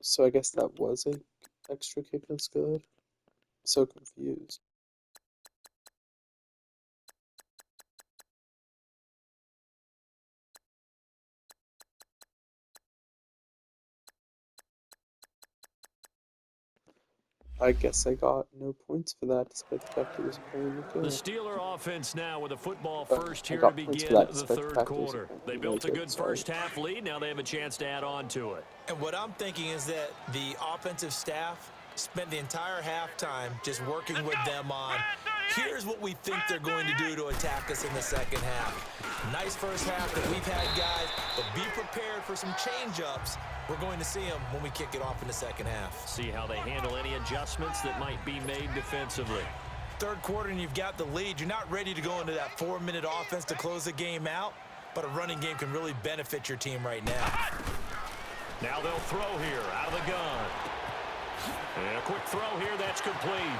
So I guess that was a extra kick, that's good. So confused. I guess I got no points for that, despite the fact it was apparently The good. Steeler offense now with the football first I here to got points for begin that, the despite the third fact it was quarter. They apparently built a really good good. first half lead. Now they have a chance to add on to it. And what I'm thinking is that the offensive staff spent the entire halftime just working with them on, here's what we think they're going to do to attack us in the second half. Nice first half that we've had, guys, but be prepared for some change-ups. We're going to see them when we kick it off in the second half. See how they handle any adjustments that might be made defensively. Third quarter and you've got the lead. You're not ready to go into that 4-minute offense to close the game out, but a running game can really benefit your team right now. Now they'll throw here out of the gun. And a quick throw here, that's complete.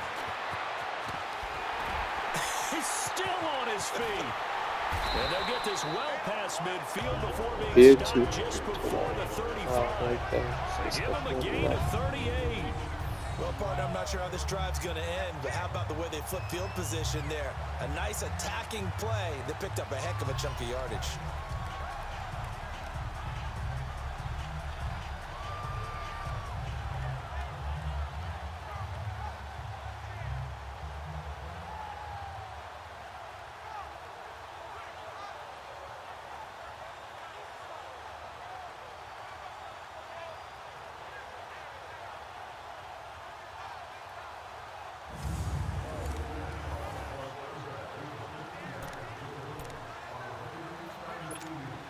He's still on his feet. And they'll get this well past midfield before being stopped just before the 35. They give him a gain of 38. Well, partner, I'm not sure how this drive's going to end, but how about the way they flip field position there? A nice attacking play that picked up a heck of a chunk of yardage.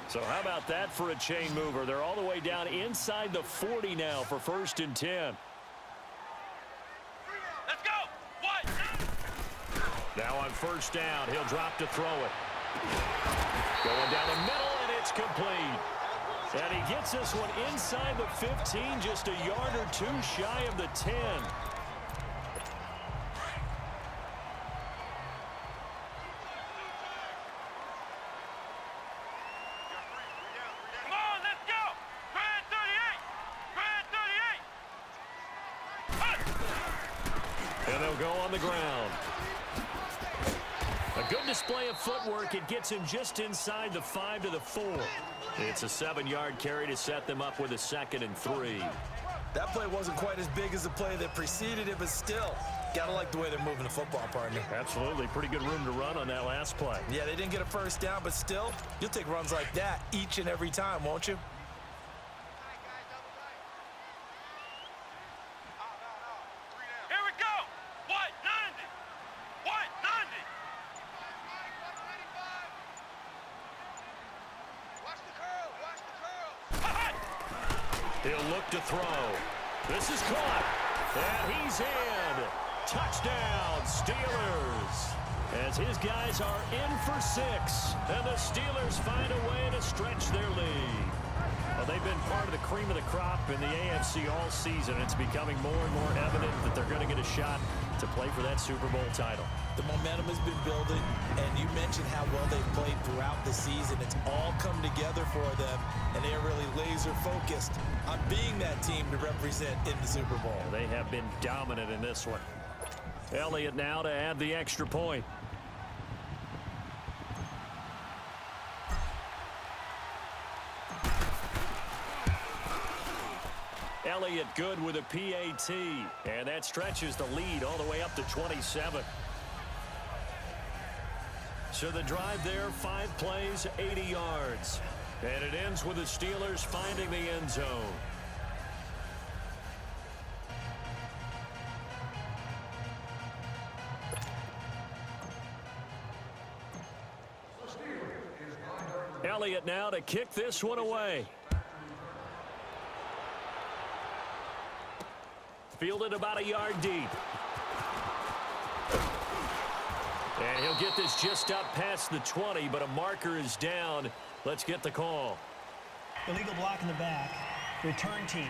So how about that for a chain mover? They're all the way down inside the 40 now for 1st and 10. Let's go! What? Now on 1st down, he'll drop to throw it. Going down the middle, and it's complete. And he gets this one inside the 15, just a yard or two shy of the 10. And they'll go on the ground. A good display of footwork. It gets him just inside the 5 to the 4. It's a 7-yard carry to set them up with a 2nd and 3. That play wasn't quite as big as the play that preceded it, but still, gotta like the way they're moving the football, partner. Absolutely. Pretty good room to run on that last play. Yeah, they didn't get a first down, but still, you'll take runs like that each and every time, won't you? He'll look to throw. This is caught. And he's in. Touchdown, Steelers. As his guys are in for 6. And the Steelers find a way to stretch their lead. Well, they've been part of the cream of the crop in the AFC all season. It's becoming more and more evident that they're going to get a shot to play for that Super Bowl title. The momentum has been building, and you mentioned how well they've played throughout the season. It's all come together for them, and they are really laser-focused on being that team to represent in the Super Bowl. They have been dominant in this one. Elliott now to add the extra point. Elliott good with a PAT, and that stretches the lead all the way up to 27. So the drive there, 5 plays, 80 yards. And it ends with the Steelers finding the end zone. Elliott now to kick this one away. Fielded about a yard deep. And he'll get this just up past the 20, but a marker is down. Let's get the call. Illegal block in the back. Return team.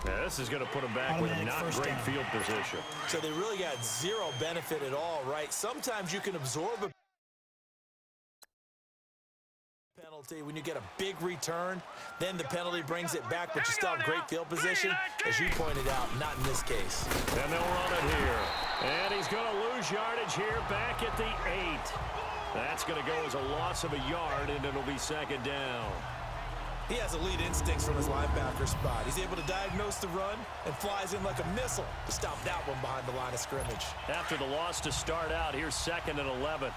Now This is going to put them back with not great field position. So they really got zero benefit at all, right? Sometimes you can absorb a penalty when you get a big return. Then the penalty brings it back, but you still have great field position. As you pointed out, not in this case. And they'll run it here. And he's going to lose yardage here back at the 8. That's going to go as a loss of a yard, and it'll be second down. He has elite instincts from his linebacker spot. He's able to diagnose the run and flies in like a missile to stop that one behind the line of scrimmage. After the loss to start out, here's 2nd and 11.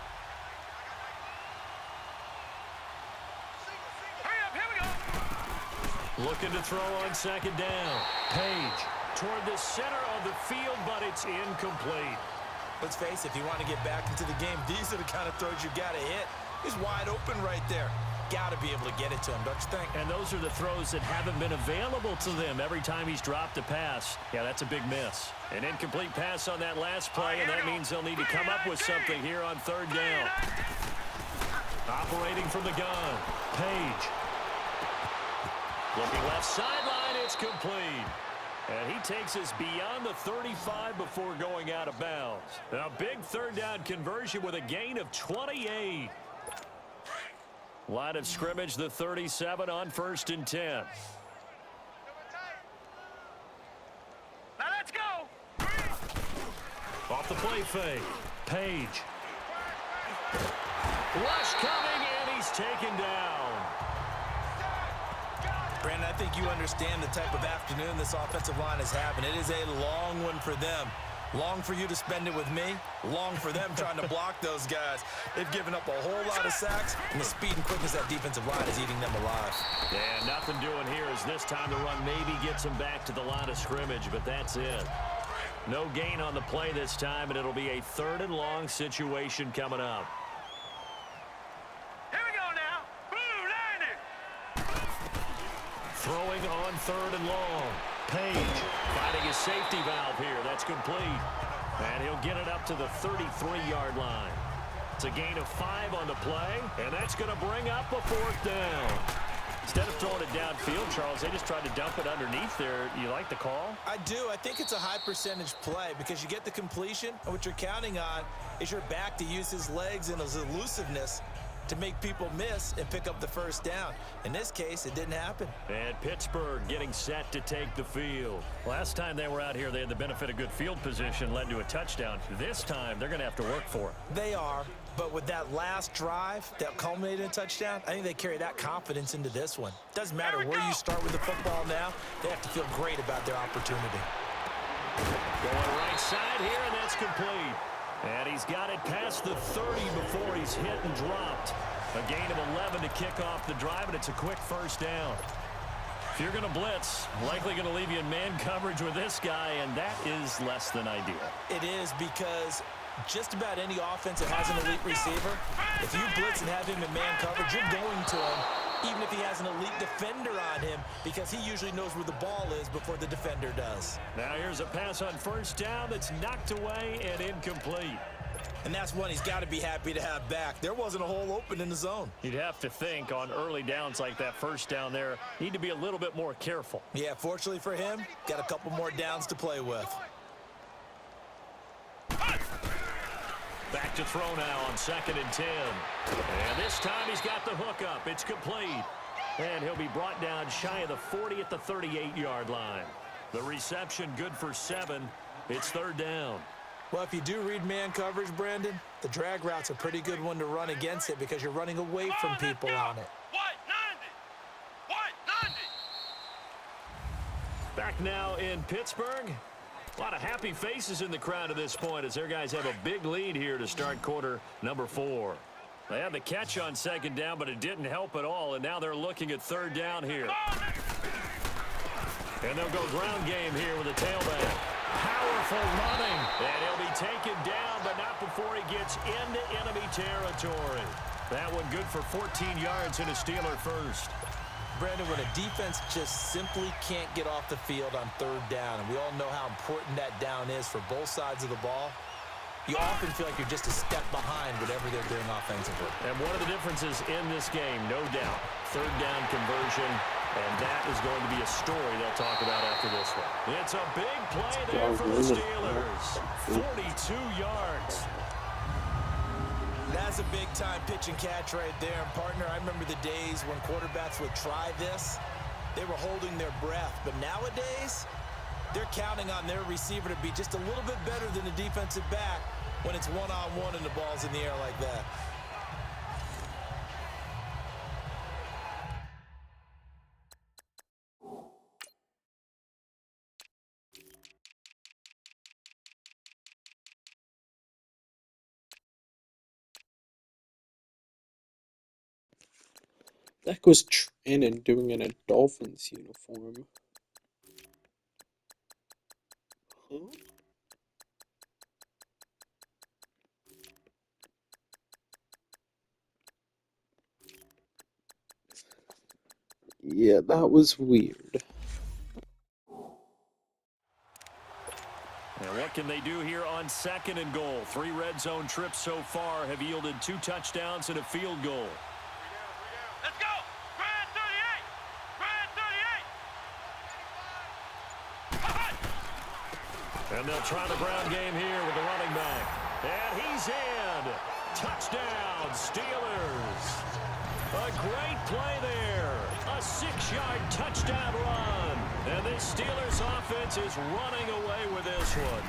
Looking to throw on 2nd down. Page toward the center of the field, but it's incomplete. Let's face it, if you want to get back into the game, these are the kind of throws you got to hit. He's wide open right there. Got to be able to get it to him, don't you think? And those are the throws that haven't been available to them every time he's dropped a pass. Yeah, that's a big miss. An incomplete pass on that last play, and that means they'll need to come up with something here on 3rd down. Operating from the gun. Page. Looking left sideline, it's complete. And he takes us beyond the 35 before going out of bounds. A big 3rd down conversion with a gain of 28. Line of scrimmage, the 37 on 1st and 10. Now let's go. Off the play fake. Page. Rush coming, and he's taken down. Brandon, I think you understand the type of afternoon this offensive line is having. It is a long one for them. Long for you to spend it with me. Long for them trying to block those guys. They've given up a whole lot of sacks, and the speed and quickness of that defensive line is eating them alive. Yeah, nothing doing here as this time the run maybe gets them back to the line of scrimmage, but that's it. No gain on the play this time, and it'll be a 3rd and long situation coming up. Here we go now. Blue 90. Throwing on 3rd and long. Page finding his safety valve here. That's complete. And he'll get it up to the 33-yard line. It's a gain of 5 on the play, and that's going to bring up a 4th down. Instead of throwing it downfield, Charles, they just tried to dump it underneath there. You like the call? I do. I think it's a high-percentage play because you get the completion, and what you're counting on is your back to use his legs and his elusiveness to make people miss and pick up the 1st down. In this case, it didn't happen. And Pittsburgh getting set to take the field. Last time they were out here, they had the benefit of good field position, led to a touchdown. This time, they're going to have to work for it. They are, but with that last drive that culminated in a touchdown, I think they carry that confidence into this one. Doesn't matter where you start with the football now, they have to feel great about their opportunity. Going right side here, and that's complete. And he's got it past the 30 before he's hit and dropped. A gain of 11 to kick off the drive, and it's a quick 1st down. If you're going to blitz, likely going to leave you in man coverage with this guy, and that is less than ideal. It is because just about any offense that has an elite receiver, if you blitz and have him in man coverage, you're going to him, even if he has an elite defender on him, because he usually knows where the ball is before the defender does. Now here's a pass on 1st down that's knocked away and incomplete. And that's one he's got to be happy to have back. There wasn't a hole open in the zone. You'd have to think on early downs like that 1st down there, need to be a little bit more careful. Yeah, fortunately for him, got a couple more downs to play with. Back to throw now on 2nd and 10. And this time he's got the hook up. It's complete. And he'll be brought down shy of the 40 at the 38-yard line. The reception good for 7. It's 3rd down. Well, if you do read man coverage, Brandon, the drag route's a pretty good one to run against it because you're running away from people on it. White 90. White 90. Back now in Pittsburgh. A lot of happy faces in the crowd at this point as their guys have a big lead here to start quarter number 4. They had the catch on 2nd down, but it didn't help at all, and now they're looking at 3rd down here. And they'll go ground game here with a tailback. Powerful running. And he'll be taken down, but not before he gets into enemy territory. That one good for 14 yards and a Steeler first. Brandon, when a defense just simply can't get off the field on 3rd down, and we all know how important that down is for both sides of the ball, you often feel like you're just a step behind whatever they're doing offensively. And one of the differences in this game, no doubt, 3rd down conversion And that is going to be a story they'll talk about after this one. It's a big play there for the Steelers. 42 yards. That's a big-time pitch and catch right there. And, partner, I remember the days when quarterbacks would try this. They were holding their breath. But nowadays, they're counting on their receiver to be just a little bit better than the defensive back when it's one-on-one and the ball's in the air like that. That was Trennan doing in a Dolphins uniform. Huh? Yeah, that was weird. And what can they do here on 2nd and goal? 3 red zone trips so far have yielded 2 touchdowns and a field goal. Let's go. Grand 38. Grand 38. And they'll try the ground game here with the running back. And he's in. Touchdown, Steelers. A great play there. A 6-yard touchdown run. And this Steelers offense is running away with this one.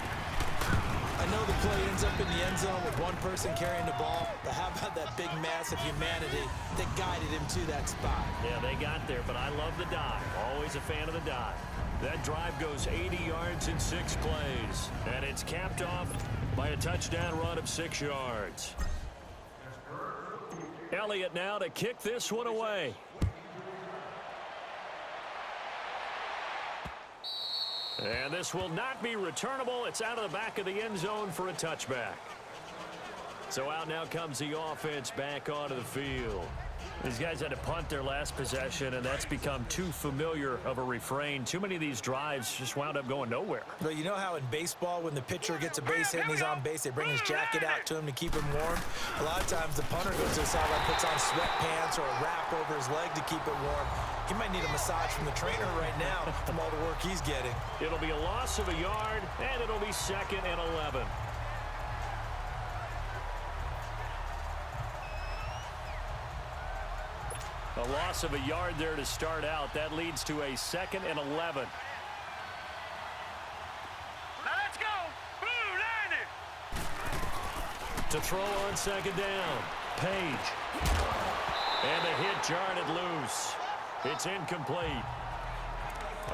I know the play ends up in the end zone with one person carrying the ball, but how about that big mass of humanity that guided him to that spot? Yeah, they got there, but I love the dive. Always a fan of the dive. That drive goes 80 yards in 6 plays, and it's capped off by a touchdown run of 6 yards. Elliott now to kick this one away. And this will not be returnable. It's out of the back of the end zone for a touchback. So out now comes the offense back onto the field. These guys had to punt their last possession, and that's become too familiar of a refrain. Too many of these drives just wound up going nowhere. But you know how in baseball, when the pitcher gets a base hit and he's on base, they bring his jacket out to him to keep him warm? A lot of times the punter goes to the sideline, puts on sweatpants or a wrap over his leg to keep it warm. He might need a massage from the trainer right now from all the work he's getting. It'll be a loss of a yard, and it'll be 2nd and 11. A loss of a yard there to start out. That leads to a 2nd and 11. Now let's go. Blue landed. To throw on 2nd down. Page. And the hit jarred it loose. It's incomplete.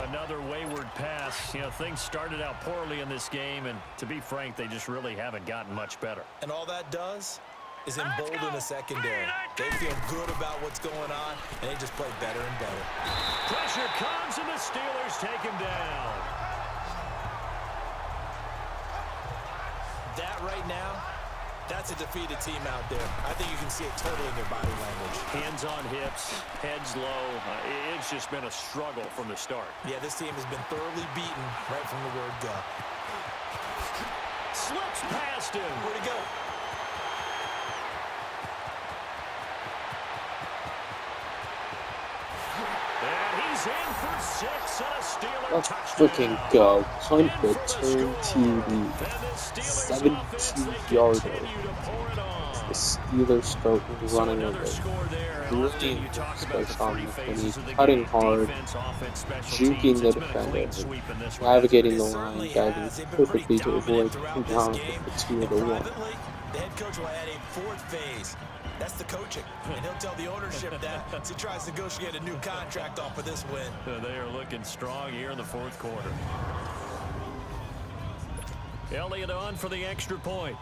Another wayward pass. You know, things started out poorly in this game, and to be frank, they just really haven't gotten much better. And all that does is embolden the secondary. They feel good about what's going on, and they just play better and better. Pressure comes, and the Steelers take him down. That right now, that's a defeated team out there. I think you can see it totally in their body language. Hands on hips, heads low. It's just been a struggle from the start. Yeah, this team has been thoroughly beaten right from the word go. Slips past him. Where'd he go? And he's in for 6 and a Steeler Let's touchdown. freaking go. Punt return to the 17-yarder. The Steelers start running away. Brilliant special on McKinney, cutting hard, juking the defender, navigating the line, diving perfectly to avoid coming down for 2 of the 1. The head coach will add a 4th phase. That's the coaching, and he'll tell the ownership that as he tries to negotiate a new contract off of this win. They are looking strong here in the 4th quarter. Elliott on for the extra point.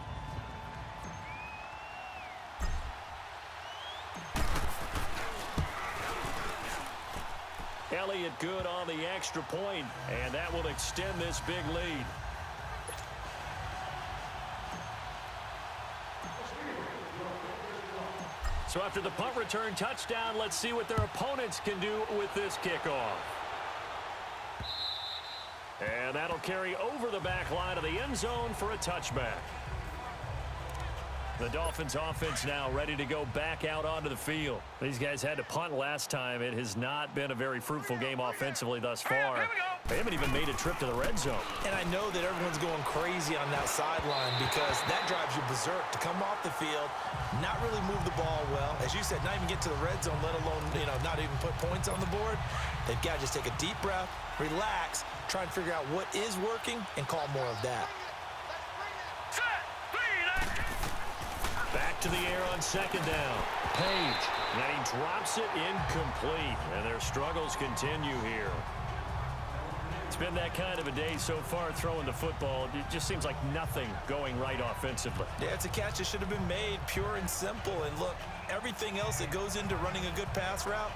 Elliott good on the extra point, and that will extend this big lead. So after the punt return touchdown, let's see what their opponents can do with this kickoff. And that'll carry over the back line of the end zone for a touchback. The Dolphins offense now ready to go back out onto the field. These guys had to punt last time. It has not been a very fruitful game offensively thus far. They haven't even made a trip to the red zone. And I know that everyone's going crazy on that sideline because that drives you berserk to come off the field, not really move the ball well. As you said, not even get to the red zone, let alone, not even put points on the board. They've got to just take a deep breath, relax, try and figure out what is working, and call more of that. Back to the air on second down. Page. And he drops it incomplete. And their struggles continue here. It's been that kind of a day so far throwing the football. It just seems like nothing going right offensively. Yeah, it's a catch that should have been made, pure and simple. And look, everything else that goes into running a good pass route,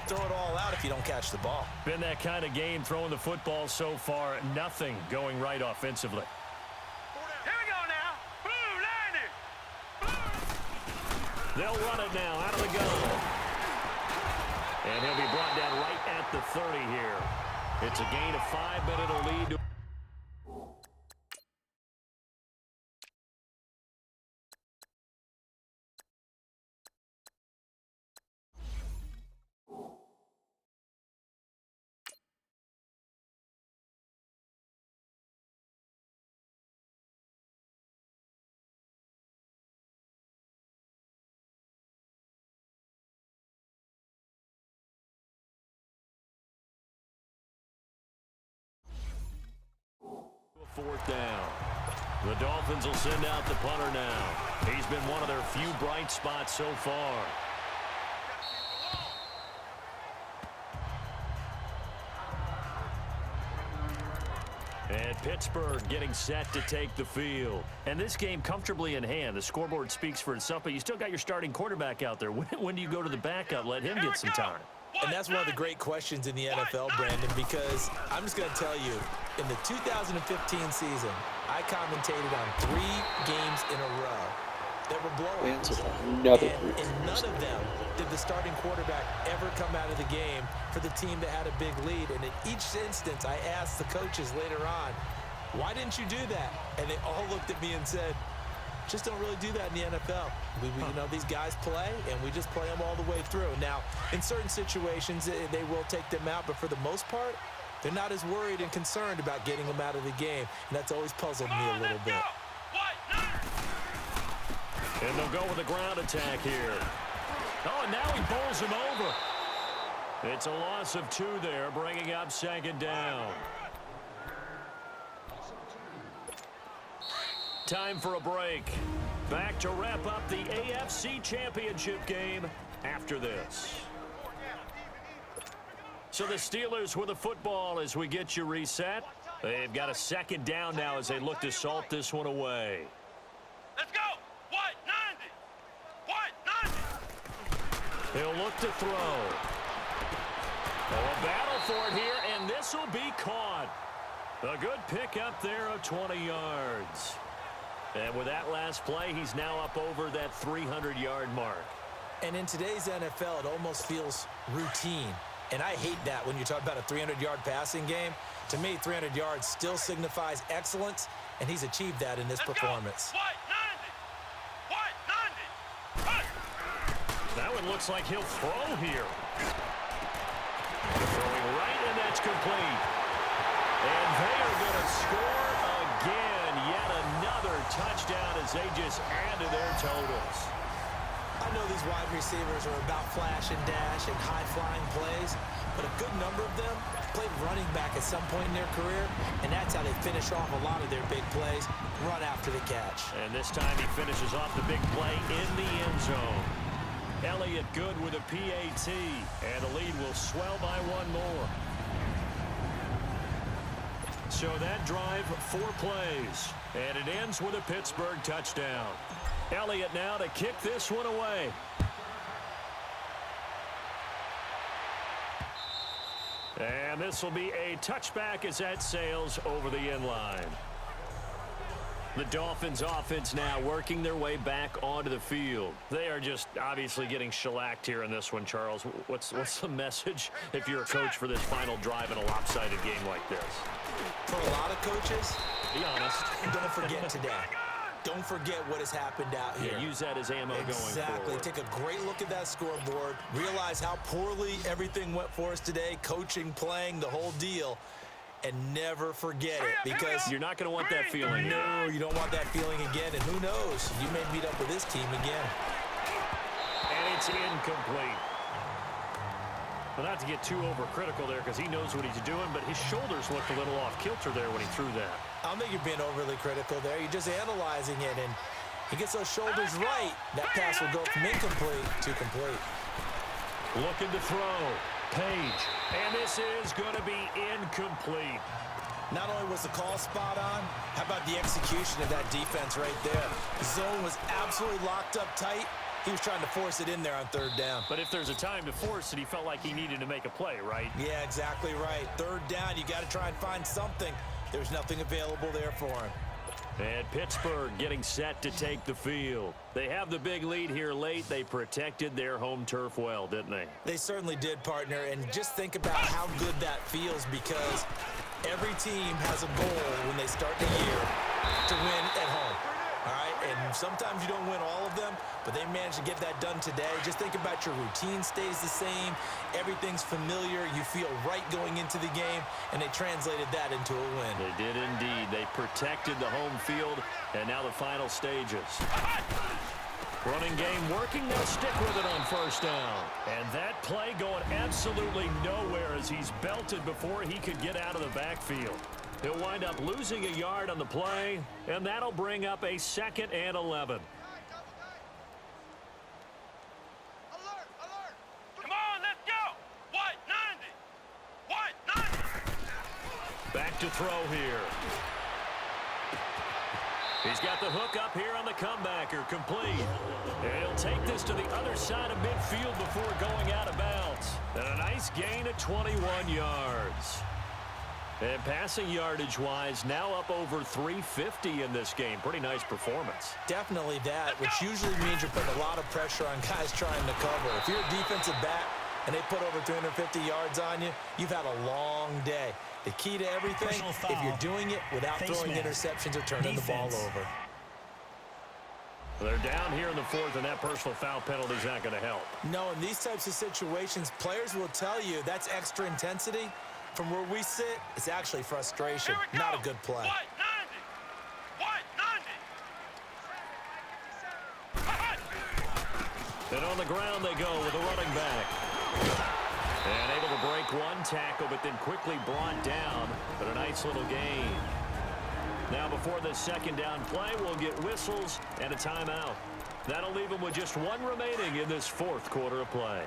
throw it all out if you don't catch the ball. Been that kind of game throwing the football so far. Nothing going right offensively. They'll run it now out of the gun. And he'll be brought down right at the 30 here. It's a gain of 5, but it'll lead to... Fourth down. The Dolphins will send out the punter now. He's been one of their few bright spots so far. And Pittsburgh getting set to take the field. And this game comfortably in hand. The scoreboard speaks for itself, but you still got your starting quarterback out there. When do you go to the backup? Let him get some time. And that's one of the great questions in the NFL, Brandon, because I'm just going to tell you, in the 2015 season, I commentated on 3 games in a row that were blowouts. And in none of them did the starting quarterback ever come out of the game for the team that had a big lead. And in each instance, I asked the coaches later on, why didn't you do that? And they all looked at me and said, just don't really do that in the NFL. These guys play, and we just play them all the way through. Now, in certain situations, they will take them out, but for the most part, they're not as worried and concerned about getting them out of the game, and that's always puzzled me a little bit. And they'll go with a ground attack here. Oh, and now he bowls him over. It's a loss of 2 there, bringing up second down. Time for a break. Back to wrap up the AFC Championship game after this. So the Steelers with the football as we get you reset. They've got a second down now as they look to salt this one away. Let's go. White 90. White 90. He'll look to throw. A battle for it here, and this will be caught. A good pickup there of 20 yards. And with that last play, he's now up over that 300-yard mark. And in today's NFL, it almost feels routine. And I hate that when you talk about a 300-yard passing game. To me, 300 yards still signifies excellence, and he's achieved that in this performance. That one looks like he'll throw here. Throwing right, and that's complete. And they are going to score again. Yet another touchdown as they just add to their totals. I know these wide receivers are about flash and dash and high-flying plays, but a good number of them played running back at some point in their career, and that's how they finish off a lot of their big plays, run after the catch. And this time he finishes off the big play in the end zone. Elliott good with a PAT, and the lead will swell by 1 more. So that drive, 4 plays, and it ends with a Pittsburgh touchdown. Elliott now to kick this one away. And this will be a touchback as that sails over the end line. The Dolphins offense now working their way back onto the field. They are just obviously getting shellacked here in this one, Charles. What's the message if you're a coach for this final drive in a lopsided game like this? For a lot of coaches, be honest. don't forget today. don't forget what has happened out here. Yeah, use that as ammo going forward. Exactly. Take a great look at that scoreboard. Realize how poorly everything went for us today, coaching, playing, the whole deal. And never forget it, because you're not going to want that feeling. No, you don't want that feeling again. And who knows, you may meet up with this team again. And it's incomplete. Well, not to get too overcritical there, because he knows what he's doing, but his shoulders looked a little off kilter there when he threw that. I don't think you're being overly critical there. You're just analyzing it, and he gets those shoulders right. That pass will go from incomplete to complete. Looking to throw. Page. And this is going to be incomplete. Not only was the call spot on, how about the execution of that defense right there? The zone was absolutely locked up tight. He was trying to force it in there on third down. But if there's a time to force it, he felt like he needed to make a play, right? Yeah, exactly right. Third down, you got to try and find something. There's nothing available there for him. And Pittsburgh getting set to take the field. They have the big lead here late. They protected their home turf well, didn't they? They certainly did, partner. And just think about how good that feels, because every team has a goal when they start the year to win at home. All right, and sometimes you don't win all of them, but they managed to get that done today. Just think about your routine stays the same. Everything's familiar. You feel right going into the game, and they translated that into a win. They did indeed. They protected the home field, and now the final stages. Running game working. They'll stick with it on first down. And that play going absolutely nowhere as he's belted before he could get out of the backfield. He'll wind up losing a yard on the play, and that'll bring up a 2nd and 11. Alert, alert. Come on, let's go. What, 90? What, 90? Back to throw here. He's got the hook up here on the comebacker, complete. And he'll take this to the other side of midfield before going out of bounds. And a nice gain of 21 yards. And passing yardage-wise, now up over 350 in this game. Pretty nice performance. Definitely that, which usually means you're putting a lot of pressure on guys trying to cover. If you're a defensive back and they put over 350 yards on you, you've had a long day. The key to everything, if you're doing it without throwing interceptions or turning the ball over. They're down here in the 4th, and that personal foul penalty is not going to help. No, in these types of situations, players will tell you that's extra intensity. From where we sit, it's actually frustration, not a good play. What, 90? What, 90? And on the ground they go with a running back. And able to break one tackle, but then quickly brought down. But a nice little gain. Now before this 2nd down play, we'll get whistles and a timeout. That'll leave them with just one remaining in this 4th quarter of play.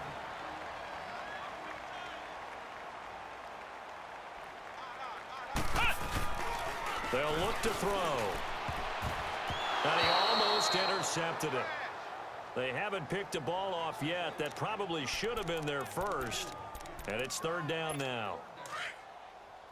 They'll look to throw. And he almost intercepted it. They haven't picked a ball off yet. That probably should have been their first. And it's 3rd down now.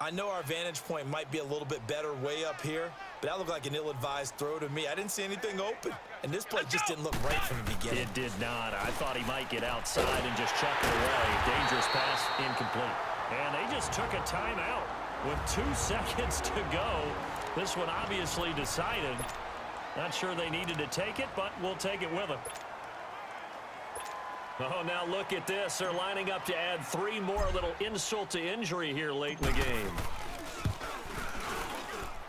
I know our vantage point might be a little bit better way up here, but that looked like an ill-advised throw to me. I didn't see anything open, and this play just didn't look right from the beginning. It did not. I thought he might get outside and just chuck it away. Dangerous pass, incomplete. And they just took a timeout with 2 seconds to go. This one obviously decided. Not sure they needed to take it, but we'll take it with them. Oh, now look at this. They're lining up to add 3 more, little insult to injury here late in the game.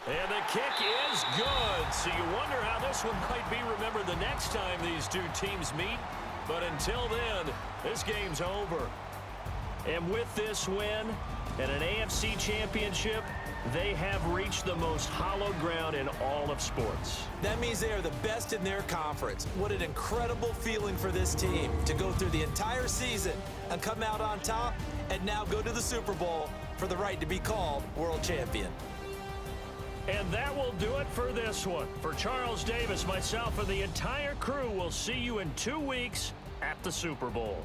And the kick is good. So you wonder how this one might be remembered the next time these two teams meet. But until then, this game's over. And with this win and an AFC championship, they have reached the most hallowed ground in all of sports. That means they are the best in their conference. What an incredible feeling for this team to go through the entire season and come out on top and now go to the Super Bowl for the right to be called world champion. And that will do it for this one. For Charles Davis, myself, and the entire crew, we'll see you in 2 weeks at the Super Bowl.